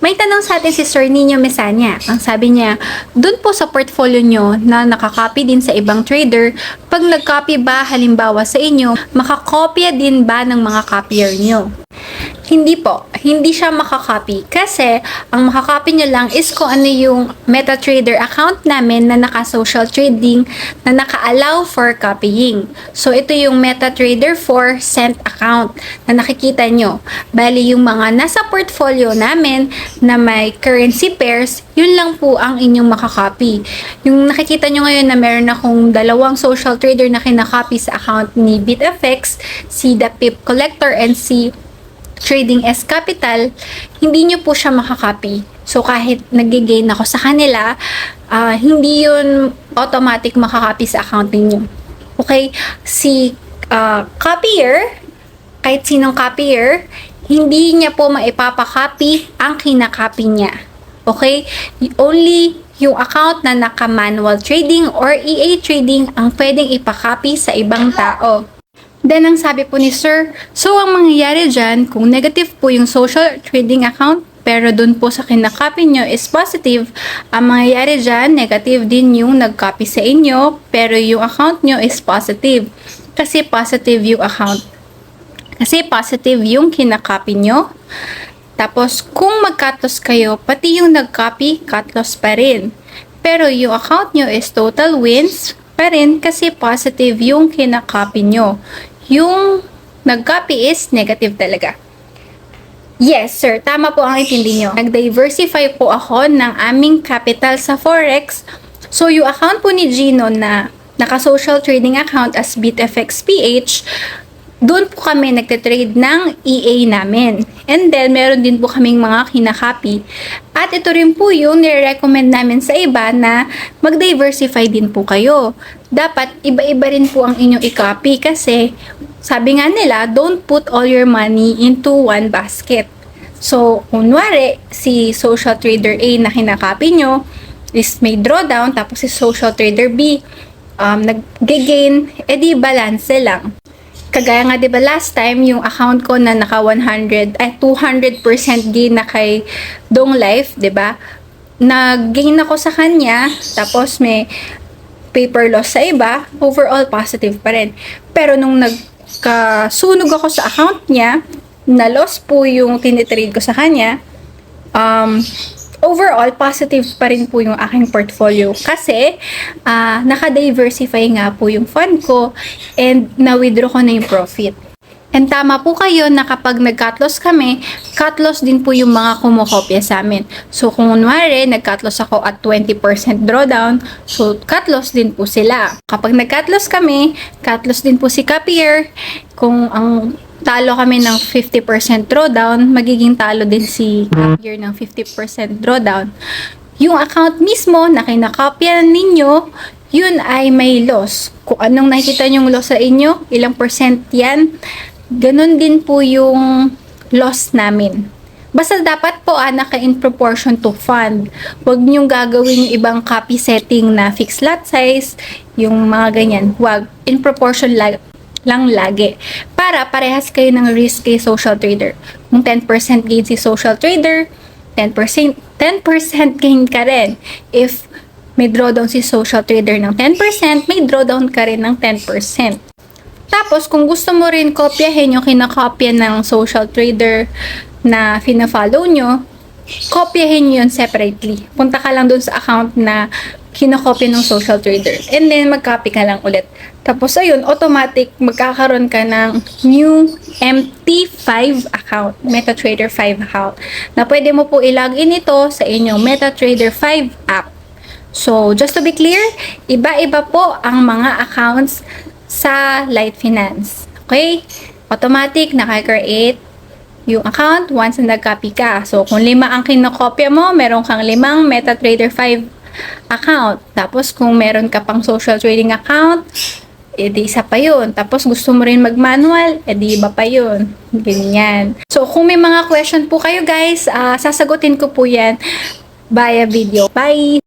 May tanong sa atin si Sir Nino Mesania. Ang sabi niya, dun po sa portfolio nyo na nakakopy din sa ibang trader, pag nag-copy ba halimbawa sa inyo, makakopya din ba ng mga copier nyo? Hindi po. Hindi siya makakopy. Kasi, ang makakopy nyo lang is kung ano yung MetaTrader account namin na naka-social trading na naka-allow for copying. So, ito yung MetaTrader 4 cent account na nakikita nyo. Bali, yung mga nasa portfolio namin na may currency pairs, yun lang po ang inyong makakopy. Yung nakikita nyo ngayon na meron akong dalawang social trader na kinakopy sa account ni BitFX, si The Pip Collector and si Trading S Capital, hindi nyo po siya makakopy. So, kahit nag-gain ako sa kanila, hindi yun automatic makakopy sa account ninyo. Okay? Si copier, kahit sinong copier, hindi niya po maipapakopy ang kinakopy niya. Okay? Only yung account na naka-manual trading or EA trading ang pwedeng ipakopy sa ibang tao. Then, ang sabi po ni Sir, so ang mangyayari dyan, kung negative po yung social trading account, pero dun po sa kinakopy nyo is positive, ang mangyayari dyan, negative din yung nag-copy sa inyo, pero yung account nyo is positive. Kasi positive yung account. Kasi positive yung kinakopy nyo. Tapos, kung mag-cut loss kayo, pati yung nag-copy, cut loss pa rin. Pero yung account nyo is total wins pa rin kasi positive yung kinakopy nyo. Yung nag-copy is negative talaga. Yes, sir. Tama po ang intindi nyo. Nag-diversify po ako ng aming capital sa Forex. So, yung account po ni Gino na naka-social trading account as BitFX PH, doon po kami nagtitrade ng EA namin. And then, meron din po kaming mga kinakopy. At ito rin po yung nire-recommend namin sa iba na mag-diversify din po kayo. Dapat iba-iba rin po ang inyong i-copy kasi sabi nga nila, don't put all your money into one basket. So, kunwari, si Social Trader A na kinakopy nyo is may drawdown, tapos si Social Trader B nag-gain, edi balance lang. Kagaya nga 'di ba last time yung account ko na naka 200% gain na kay Dong Life, 'di ba? Nag-gain ako sa kanya, tapos may paper loss sa iba, overall positive pa rin. Pero nung nagkasunog ako sa account niya, na loss po yung tinitrade ko sa kanya, overall, positive pa rin po yung aking portfolio kasi naka-diversify nga po yung fund ko and na-withdraw ko na yung profit. And tama po kayo na kapag nag-cut loss kami, cut loss din po yung mga kumokopya sa amin. So, kung kunwari, nag-cut loss ako at 20% drawdown, so cut loss din po sila. Kapag nag-cut loss kami, cut loss din po si copier. Kung ang talo kami ng 50% drawdown, magiging talo din si copier ng 50% drawdown. Yung account mismo na kinakopya ninyo, yun ay may loss. Kung anong nakikita nyong loss sa inyo, ilang percent yan, ganun din po yung loss namin. Basta dapat po naka-in proportion to fund. Huwag nyong gagawin yung ibang copy setting na fixed lot size, yung mga ganyan. Huwag. In proportion lang lagi. Para parehas kayo ng risk kay social trader. Kung 10% gain si social trader, 10% gain ka rin. If may drawdown si social trader ng 10%, may drawdown ka rin ng 10%. Tapos, kung gusto mo rin kopyahin yung kinakopya ng social trader na fina-follow nyo, kopyahin nyo yun separately. Punta ka lang dun sa account na kinakopya ng social trader. And then, mag-copy ka lang ulit. Tapos, ayun, automatic, magkakaroon ka ng new MT5 account, MetaTrader 5 account, na pwede mo po i-login ito sa inyong MetaTrader 5 app. So, just to be clear, iba-iba po ang mga accounts sa Light Finance. Okay? Automatic, naka-create yung account once na nag-copy ka. So, kung 5 ang kinokopya mo, meron kang 5 MetaTrader 5 account. Tapos, kung meron ka pang social trading account, edi isa pa yun. Tapos, gusto mo rin mag-manual, edi iba pa yun. Ganyan. So, kung may mga question po kayo guys, sasagutin ko po yan via video. Bye!